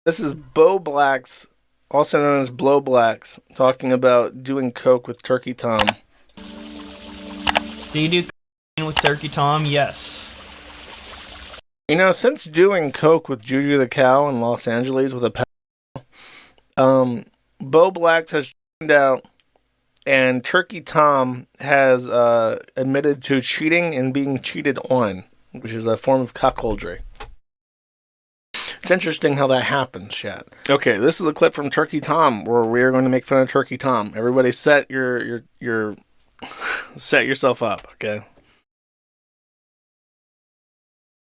This is Bowblax, also known as Blowblax, talking about doing coke with Turkey Tom. Do you do cocaine with Turkey Tom? Yes. You know, since doing coke with Juju the cow in Los Angeles with a Bowblax has turned out, and Turkey Tom has admitted to cheating and being cheated on, which is a form of cuckoldry. It's interesting how that happens, chat. Okay, this is a clip from Turkey Tom where we are going to make fun of Turkey Tom. Everybody set your set yourself up, okay?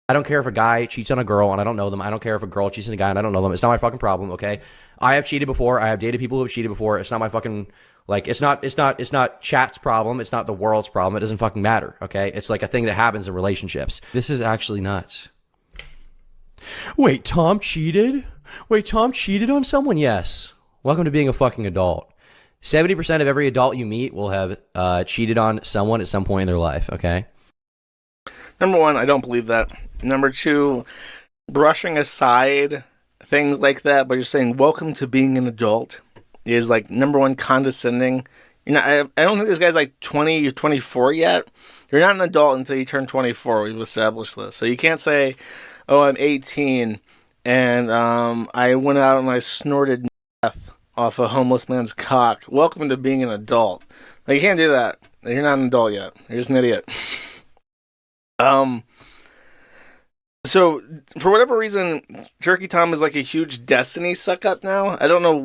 I don't care if a guy cheats on a girl and I don't know them. I don't care if a girl cheats on a guy and I don't know them. It's not my fucking problem, okay? I have cheated before. I have dated people who have cheated before. It's not my fucking, like, it's not chat's problem. It's not the world's problem. It doesn't fucking matter, okay? It's like a thing that happens in relationships. This is actually nuts. Wait, Tom cheated? Wait, Tom cheated on someone? Yes. Welcome to being a fucking adult. 70% of every adult you meet will have cheated on someone at some point in their life, okay? Number one, I don't believe that. Number two, brushing aside things like that by just saying, welcome to being an adult, is like, number one, condescending. You know, I don't think this guy's like 20 or 24 yet. You're not an adult until you turn 24. We've established this. So you can't say, oh, I'm 18 and I went out and I snorted meth off a homeless man's cock. Welcome to being an adult. Like, you can't do that. You're not an adult yet. You're just an idiot. So for whatever reason, Turkey Tom is like a huge Destiny suck up now. I don't know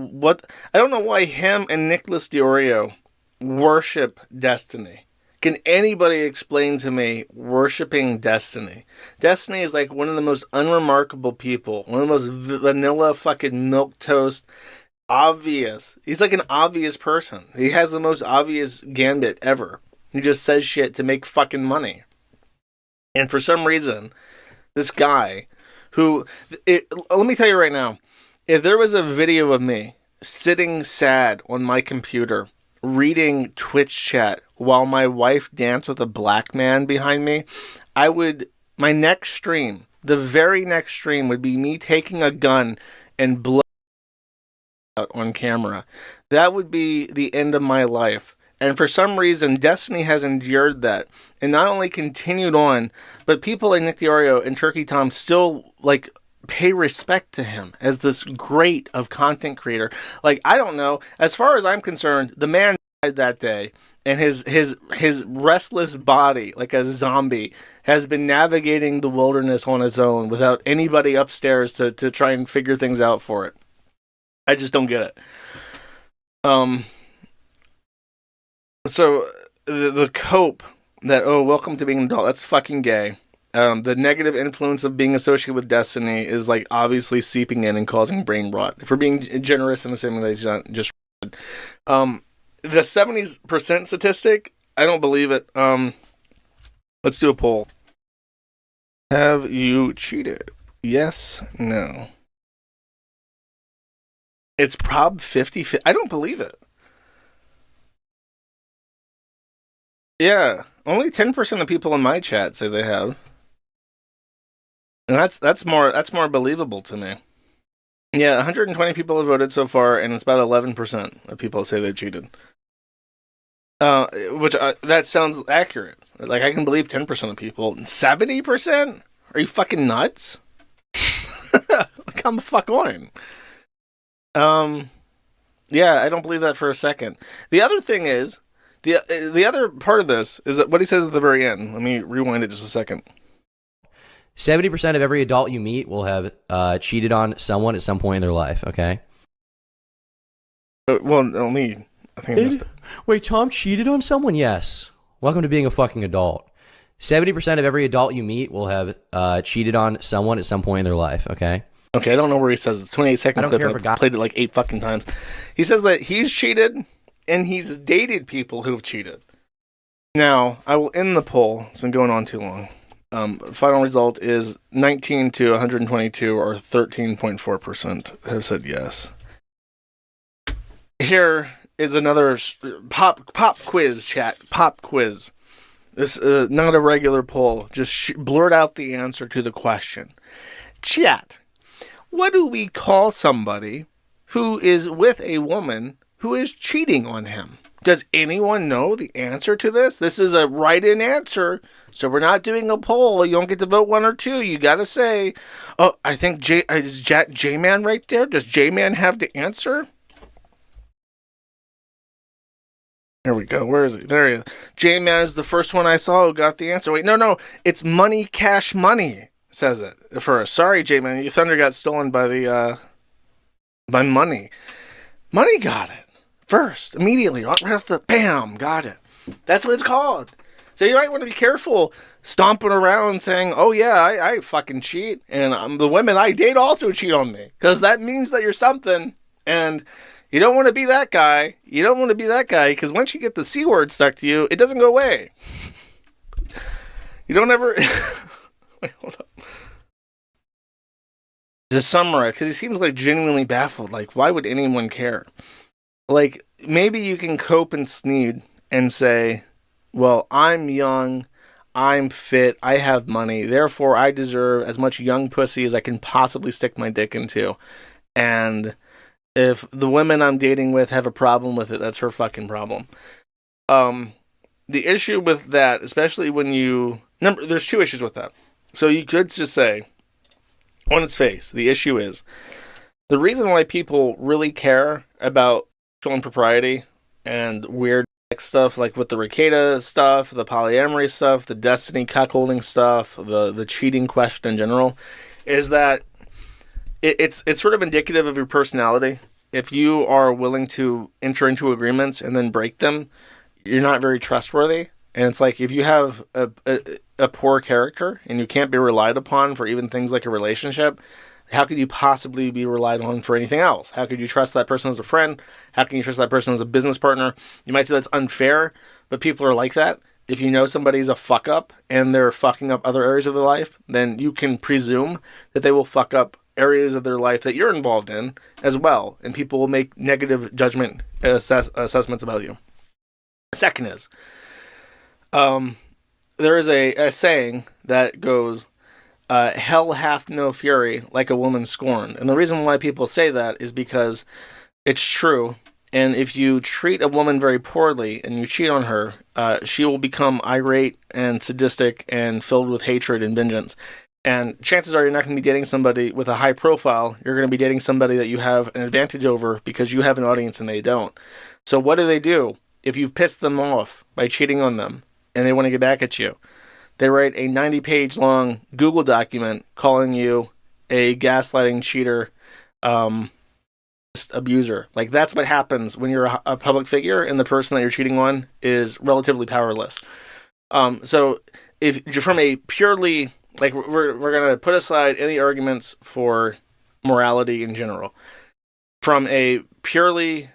why him and Nicholas DiOrio worship Destiny. Can anybody explain to me worshiping Destiny? Destiny is like one of the most unremarkable people, one of the most vanilla fucking milquetoast, obvious. He's like an obvious person. He has the most obvious gambit ever. He just says shit to make fucking money. And for some reason, this guy who, let me tell you right now, if there was a video of me sitting sad on my computer, reading Twitch chat while my wife danced with a black man behind me, my next stream, the very next stream would be me taking a gun and blowing out on camera. That would be the end of my life. And for some reason, Destiny has endured that and not only continued on, but people like Nick DiOrio and Turkey Tom still like pay respect to him as this great of content creator. Like, I don't know. As far as I'm concerned, the man died that day, and his restless body, like a zombie, has been navigating the wilderness on its own without anybody upstairs to try and figure things out for it. I just don't get it. So the cope that, oh, welcome to being an adult, that's fucking gay. The negative influence of being associated with Destiny is like obviously seeping in and causing brain rot. If we're being generous and assuming that he's not just the 70% statistic, I don't believe it. Let's do a poll. Have you cheated? Yes, no. It's prob 50. I don't believe it. Yeah, only 10% of people in my chat say they have. And that's more believable to me. Yeah, 120 people have voted so far, and it's about 11% of people say they cheated. Which that sounds accurate. Like, I can believe 10% of people. 70%? Are you fucking nuts? Come the fuck on. Yeah, I don't believe that for a second. The other thing is, the other part of this is what he says at the very end. Let me rewind it just a second. 70% of every adult you meet will have cheated on someone at some point in their life, okay? Well, only, I think I missed it. Wait, Tom cheated on someone? Yes. Welcome to being a fucking adult. 70% of every adult you meet will have cheated on someone at some point in their life, okay? Okay, I don't know where he says it. It's 28-second clip. I played it like 8 fucking times. He says that he's cheated and he's dated people who've cheated. Now, I will end the poll. It's been going on too long. Final result is 19 to 122, or 13.4% have said yes. Here is another pop quiz, chat. Pop quiz. This not a regular poll. Just blurt out the answer to the question. Chat. What do we call somebody who is with a woman who is cheating on him? Does anyone know the answer to this? This is a write-in answer, so we're not doing a poll. You don't get to vote one or two. You gotta say, oh, I think is J-Man right there? Does J-Man have the answer? There we go. Where is he? There he is. J-Man is the first one I saw who got the answer. Wait, no. It's Money Cash Money, says it first. Sorry, J-Man. Your thunder got stolen by by Money. Money got it first, immediately, right off the bam, got it. That's what it's called. So you might want to be careful stomping around saying, oh yeah, I fucking cheat, and the women I date also cheat on me, because that means that you're something, and you don't want to be that guy. You don't want to be that guy, because once you get the C word stuck to you, it doesn't go away. You don't ever... Wait, hold up. Just summarize, because he seems like genuinely baffled. Like, why would anyone care? Like, maybe you can cope and sneed and say, well, I'm young, I'm fit, I have money, therefore I deserve as much young pussy as I can possibly stick my dick into. And if the women I'm dating with have a problem with it, that's her fucking problem. The issue with that, especially when there's two issues with that. So you could just say, on its face, the issue is, the reason why people really care about sexual impropriety and weird stuff, like with the Ricada stuff, the polyamory stuff, the Destiny cuckolding stuff, the cheating question in general, is that it's sort of indicative of your personality. If you are willing to enter into agreements and then break them, you're not very trustworthy. And it's like, if you have a poor character and you can't be relied upon for even things like a relationship, how could you possibly be relied on for anything else? How could you trust that person as a friend? How can you trust that person as a business partner? You might say that's unfair, but people are like that. If you know somebody's a fuck up and they're fucking up other areas of their life, then you can presume that they will fuck up areas of their life that you're involved in as well. And people will make negative judgment assessments about you. Second is, there is a saying that goes, hell hath no fury like a woman scorned. And the reason why people say that is because it's true. And if you treat a woman very poorly and you cheat on her, she will become irate and sadistic and filled with hatred and vengeance. And chances are you're not going to be dating somebody with a high profile. You're going to be dating somebody that you have an advantage over because you have an audience and they don't. So what do? If you've pissed them off by cheating on them and they want to get back at you, they write a 90-page long Google document calling you a gaslighting cheater, abuser. Like, that's what happens when you're a public figure and the person that you're cheating on is relatively powerless. So if from a purely, like, we're going to put aside any arguments for morality in general. From a purely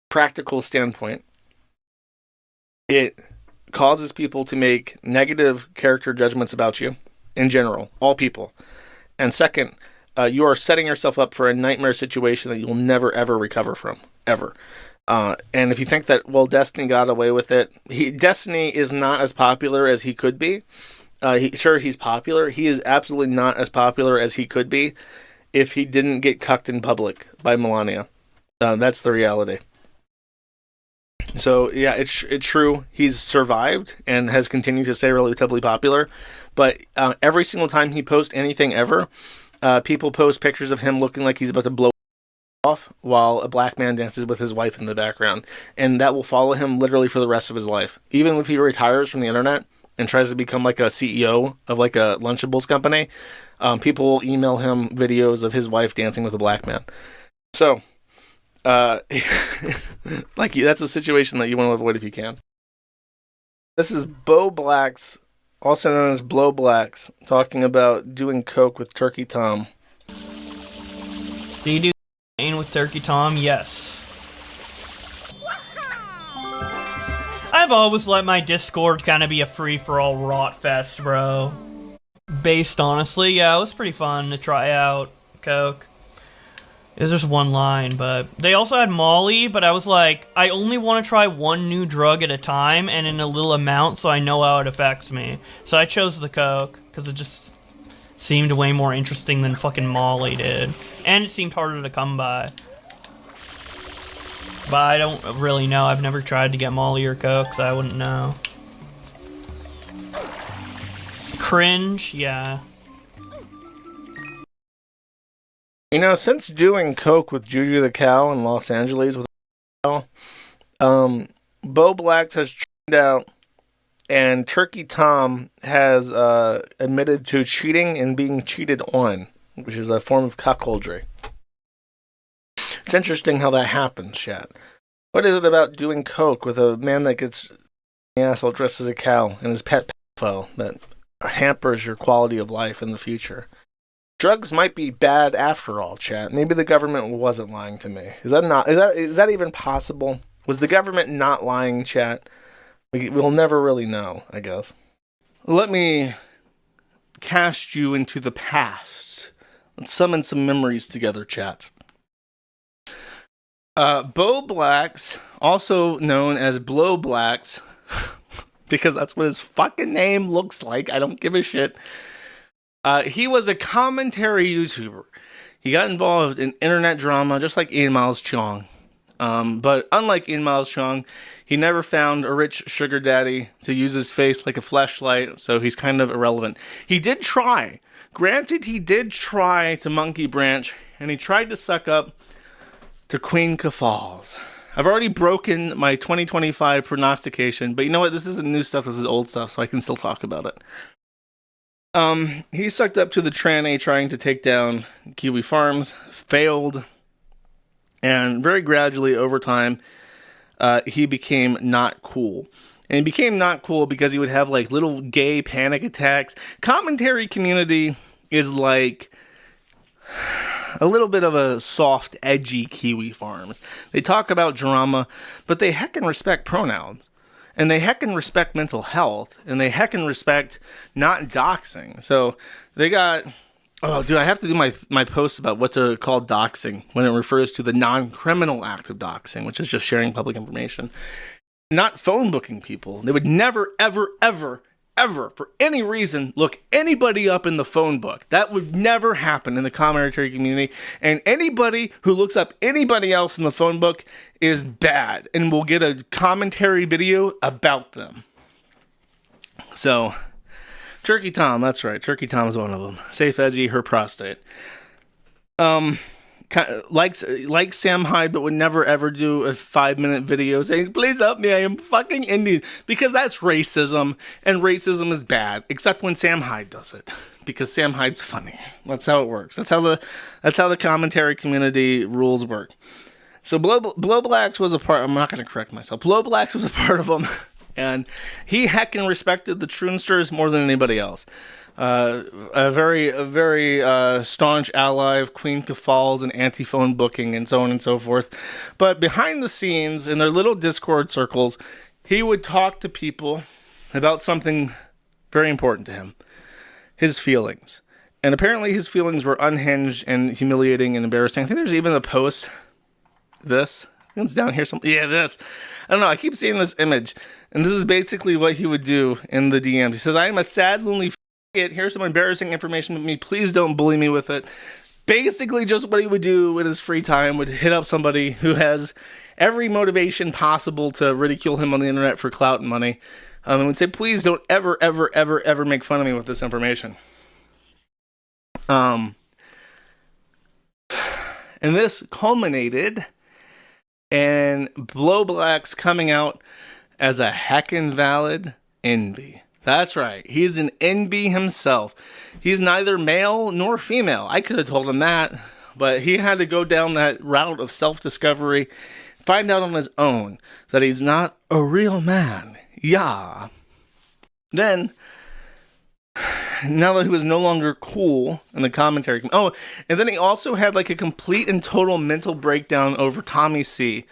practical standpoint, it causes people to make negative character judgments about you in general, all people. And second, you are setting yourself up for a nightmare situation that you'll never ever recover from, ever. And if you think that, well, Destiny got away with it, Destiny is not as popular as he could be. He's popular. He is absolutely not as popular as he could be if he didn't get cucked in public by Melania. That's the reality. So, yeah, it's true. He's survived and has continued to stay relatively popular. But every single time he posts anything ever, people post pictures of him looking like he's about to blow off while a black man dances with his wife in the background. And that will follow him literally for the rest of his life. Even if he retires from the internet and tries to become like a CEO of like a Lunchables company, people will email him videos of his wife dancing with a black man. So... that's a situation that you want to avoid if you can. This is Bowblax, also known as Blowblax, talking about doing coke with Turkey Tom. Do you do cocaine with Turkey Tom? Yes. I've always let my Discord kind of be a free-for-all rot fest, bro. Based, honestly, yeah, it was pretty fun to try out coke. It was just one line, but they also had Molly, but I was like, I only want to try one new drug at a time and in a little amount so I know how it affects me. So I chose the coke, because it just seemed way more interesting than fucking Molly did. And it seemed harder to come by. But I don't really know. I've never tried to get Molly or Coke, so I wouldn't know. Cringe? Yeah. You know, since doing Coke with Juju the Cow in Los Angeles with Bowblax has churned out, and Turkey Tom has admitted to cheating and being cheated on, which is a form of cuckoldry. It's interesting how that happens, chat. What is it about doing Coke with a man that gets the asshole dressed as a cow and his pet pedophile that hampers your quality of life in the future? Drugs might be bad after all, chat. Maybe the government wasn't lying to me. Is that even possible? Was the government not lying, chat? We'll never really know, I guess. Let me cast you into the past and summon some memories together, chat. Bowblax, also known as Blowblax, because that's what his fucking name looks like. I don't give a shit. He was a commentary YouTuber. He got involved in internet drama, just like Ian Miles Chong. But unlike Ian Miles Chong, he never found a rich sugar daddy to use his face like a fleshlight, so he's kind of irrelevant. He did try. Granted, he did try to monkey branch, and he tried to suck up to Queen Falls. I've already broken my 2025 prognostication, but you know what? This isn't new stuff, this is old stuff, so I can still talk about it. He sucked up to the tranny trying to take down Kiwi Farms, failed, and very gradually over time, he became not cool. And he became not cool because he would have like little gay panic attacks. Commentary community is like a little bit of a soft, edgy Kiwi Farms. They talk about drama, but they heckin' respect pronouns. And they heckin' respect mental health. And they heckin' respect not doxing. So they got... Oh, dude, I have to do my post about what to call doxing when it refers to the non-criminal act of doxing, which is just sharing public information. Not phone booking people. They would never, ever, ever, ever, for any reason, look anybody up in the phone book. That would never happen in the commentary community. And anybody who looks up anybody else in the phone book is bad and will get a commentary video about them. So... Turkey Tom, that's right. Turkey Tom is one of them. Safe Edgy, her prostate. Likes Sam Hyde, but would never ever do a 5-minute video saying, "Please help me, I am fucking Indian," because that's racism, and racism is bad. Except when Sam Hyde does it, because Sam Hyde's funny. That's how it works. That's how the commentary community rules work. So Blowblax was a part. I'm not going to correct myself. Blowblax was a part of them. And he heckin' respected the Troonsters more than anybody else. A very staunch ally of Queen Falls and anti-phone booking and so on and so forth. But behind the scenes, in their little Discord circles, he would talk to people about something very important to him. His feelings. And apparently his feelings were unhinged and humiliating and embarrassing. I think there's even a post. This. It's down here. This. I don't know. I keep seeing this image. And this is basically what he would do in the DMs. He says, "I am a sad, lonely f***it. Here's some embarrassing information with me. Please don't bully me with it." Basically just what he would do in his free time, would hit up somebody who has every motivation possible to ridicule him on the internet for clout and money. And would say, "Please don't ever, ever, ever, ever make fun of me with this information." And this culminated in Blowblax coming out as a heckin' valid NB. That's right. He's an NB himself. He's neither male nor female. I could have told him that, but he had to go down that route of self-discovery, find out on his own that he's not a real man. Yeah. Then, now that he was no longer cool in the commentary. Oh, and then he also had like a complete and total mental breakdown over Tommy C.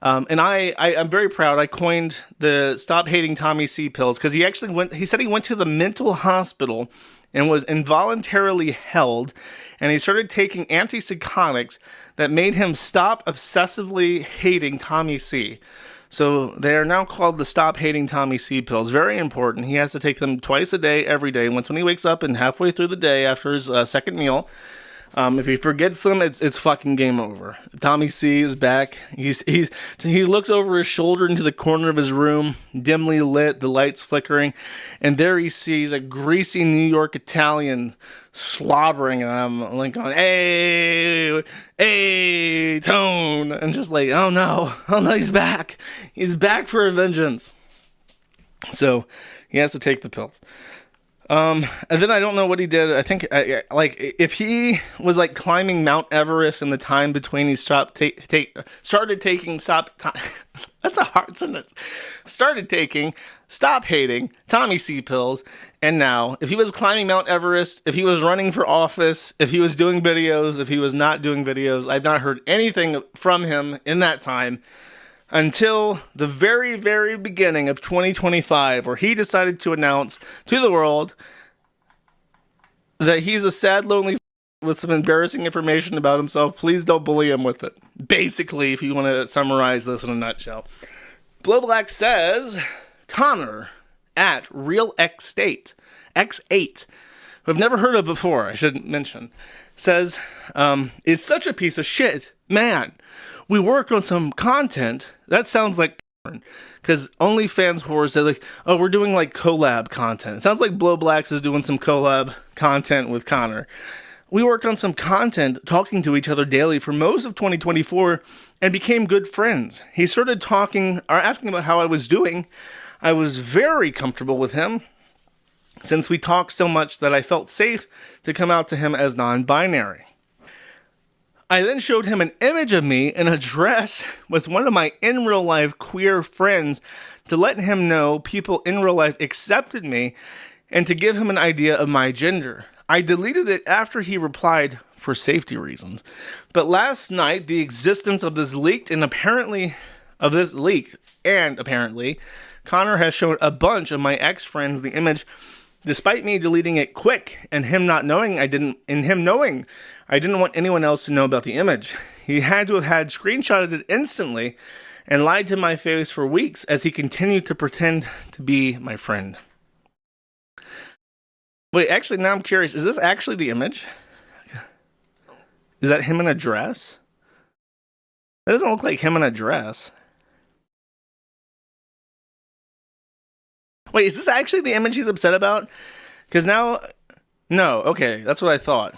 And I'm very proud. I coined the "Stop Hating Tommy C" pills because he said he went to the mental hospital and was involuntarily held, and he started taking antipsychotics that made him stop obsessively hating Tommy C. So they are now called the Stop Hating Tommy C pills. Very important. He has to take them twice a day, every day. Once when he wakes up and halfway through the day after his second meal. If he forgets them, it's fucking game over. Tommy C is back. He looks over his shoulder into the corner of his room, dimly lit, the lights flickering, and there he sees a greasy New York Italian slobbering at him, like going, hey, Tone, and just like, oh no, he's back. He's back for a vengeance. So he has to take the pills. And then I don't know what he did. I think, like, if he was like climbing Mount Everest in the time between he started taking, that's a hard sentence. Started taking, stop hating Tommy C pills, and now, if he was climbing Mount Everest, if he was running for office, if he was doing videos, if he was not doing videos, I've not heard anything from him in that time. Until the very, very beginning of 2025, where he decided to announce to the world that he's a sad, lonely with some embarrassing information about himself. Please don't bully him with it. Basically, if you want to summarize this in a nutshell. Bowblax says, Connor at Real X State, X8, who I've never heard of before, I should mention, says, is such a piece of shit. Man, we worked on some content. That sounds like, because OnlyFans whores say like, oh, we're doing like collab content. It sounds like Bowblax is doing some collab content with Connor. We worked on some content talking to each other daily for most of 2024 and became good friends. He started talking or asking about how I was doing. I was very comfortable with him since we talked so much that I felt safe to come out to him as non-binary. I then showed him an image of me in a dress with one of my in real life queer friends to let him know people in real life accepted me and to give him an idea of my gender. I deleted it after he replied for safety reasons. But last night, the existence of this leaked and apparently, Connor has shown a bunch of my ex-friends the image, despite me deleting it quick and him not knowing I didn't want anyone else to know about the image. He had to have had screenshotted it instantly and lied to my face for weeks as he continued to pretend to be my friend. Wait, actually, now I'm curious. Is this actually the image? Is that him in a dress? That doesn't look like him in a dress. Wait, is this actually the image he's upset about? Because now... No, okay, that's what I thought.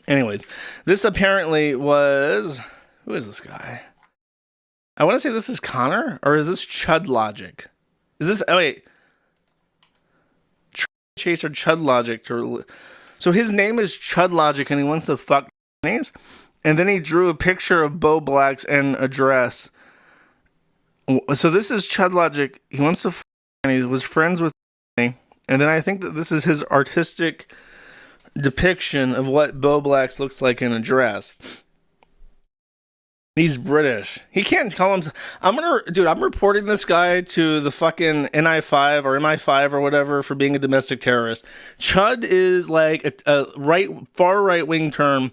Anyways, this apparently was... Who is this guy? I want to say this is Connor, or is this Chud Logic? Is this... Oh, wait. Chaser Chud Logic. So his name is Chud Logic, and he wants to fuck names. And then he drew a picture of Bowblax and a dress. So this is Chud Logic. He wants to fuck, and he was friends with me. And then I think that this is his artistic depiction of what Bowblax looks like in a dress. He's British. He can't call himself... I'm reporting this guy to the fucking NI5 or MI5 or whatever for being a domestic terrorist. Chud is like a far right-wing term,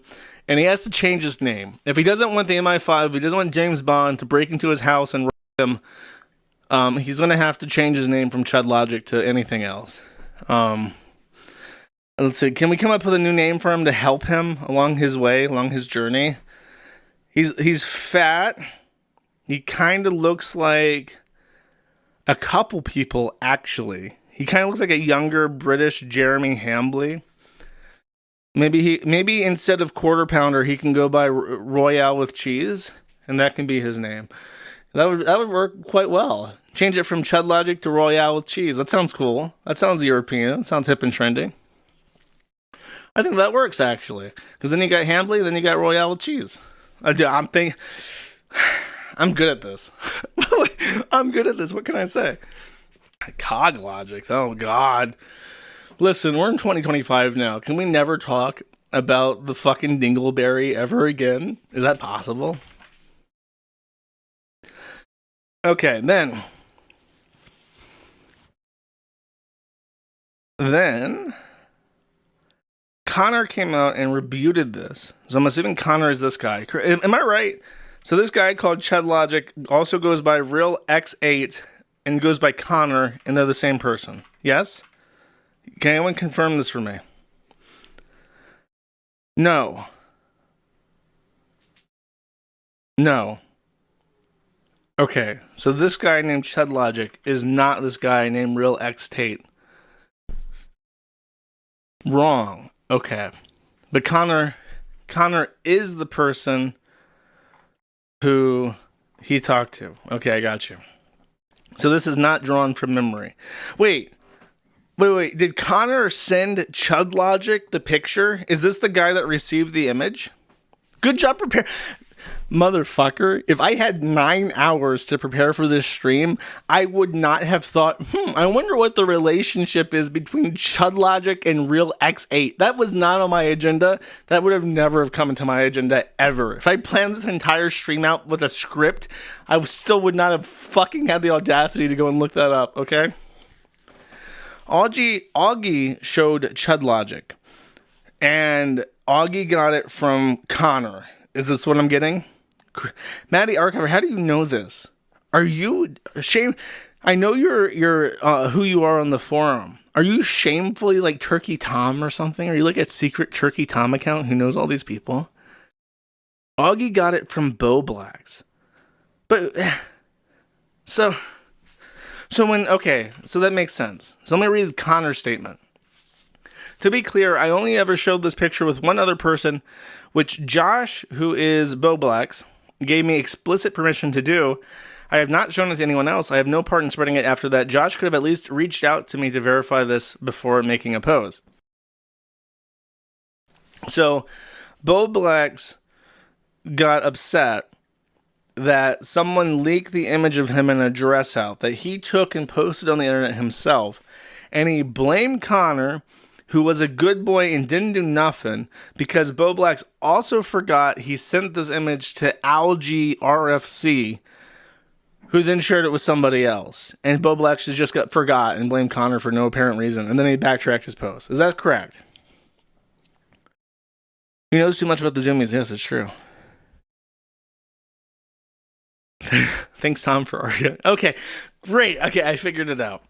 and he has to change his name. If he doesn't want the MI5, if he doesn't want James Bond to break into his house and rob him, he's going to have to change his name from Chud Logic to anything else. Let's see. Can we come up with a new name for him to help him along his way, along his journey? He's fat. He kind of looks like a couple people, actually. He kind of looks like a younger British Jeremy Hambley. Maybe instead of Quarter Pounder, he can go by Royale with cheese, and that can be his name. That would work quite well. Change it from Chud Logic to Royale with cheese. That sounds cool. That sounds European. That sounds hip and trendy. I think that works, actually. Because then you got Hambley, then you got Royale with cheese. I'm good at this. I'm good at this. What can I say? Cog logic. Oh, God. Listen, we're in 2025 now. Can we never talk about the fucking dingleberry ever again? Is that possible? Okay, then Connor came out and rebuted this. So I'm assuming Connor is this guy. Am I right So this guy called Chud Logic also goes by Real X8 and goes by Connor, and they're the same person. Yes? Can anyone confirm this for me? No. No. Okay, so this guy named Chud Logic is not this guy named Real X Tate. Wrong. Okay. But Connor is the person who he talked to. Okay, I got you. So this is not drawn from memory. Wait. Did Connor send Chud Logic the picture? Is this the guy that received the image? Good job prepare. Motherfucker, if I had 9 hours to prepare for this stream, I would not have thought, I wonder what the relationship is between Chud Logic and Real X8. That was not on my agenda. That would have never have come into my agenda ever. If I planned this entire stream out with a script, I still would not have fucking had the audacity to go and look that up, okay? Augie showed Chud Logic, and Augie got it from Connor. Is this what I'm getting? Maddie Archiver, how do you know this? Are you ashamed? I know you're who you are on the forum. Are you shamefully like Turkey Tom or something? Are you like a secret Turkey Tom account who knows all these people? Augie got it from Bowblax. But so that makes sense. So let me read Connor's statement. To be clear, I only ever showed this picture with one other person, which Josh, who is Bowblax, gave me explicit permission to do. I have not shown it to anyone else. I have no part in spreading it after that. Josh could have at least reached out to me to verify this before making a pose. So, Bowblax got upset that someone leaked the image of him in a dress out that he took and posted on the internet himself, and he blamed Connor, who was a good boy and didn't do nothing, because Bowblax also forgot he sent this image to Algae RFC, who then shared it with somebody else. And Bowblax just forgot and blamed Connor for no apparent reason, and then he backtracked his post. Is that correct? He knows too much about the Zoomies. Yes, it's true. Thanks, Tom, for arguing. Okay, great. Okay, I figured it out.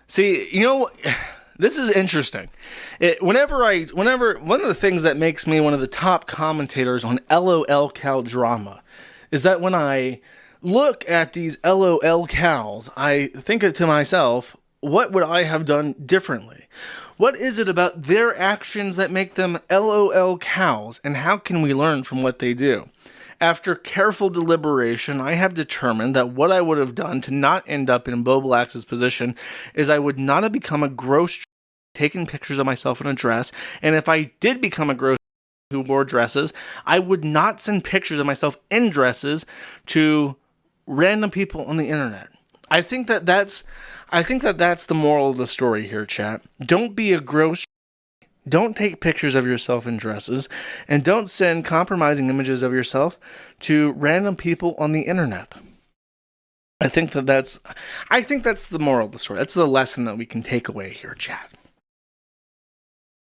See, this is interesting. One of the things that makes me one of the top commentators on LOL cow drama is that when I look at these LOL cows, I think to myself, what would I have done differently? What is it about their actions that make them LOL cows, and how can we learn from what they do? After careful deliberation, I have determined that what I would have done to not end up in Bowblax's position is I would not have become a gross taking pictures of myself in a dress, and if I did become a gross who wore dresses, I would not send pictures of myself in dresses to random people on the internet. I think that's the moral of the story here, chat. Don't be a gross. Don't take pictures of yourself in dresses, and don't send compromising images of yourself to random people on the internet. I think that's the moral of the story. That's the lesson that we can take away here, chat.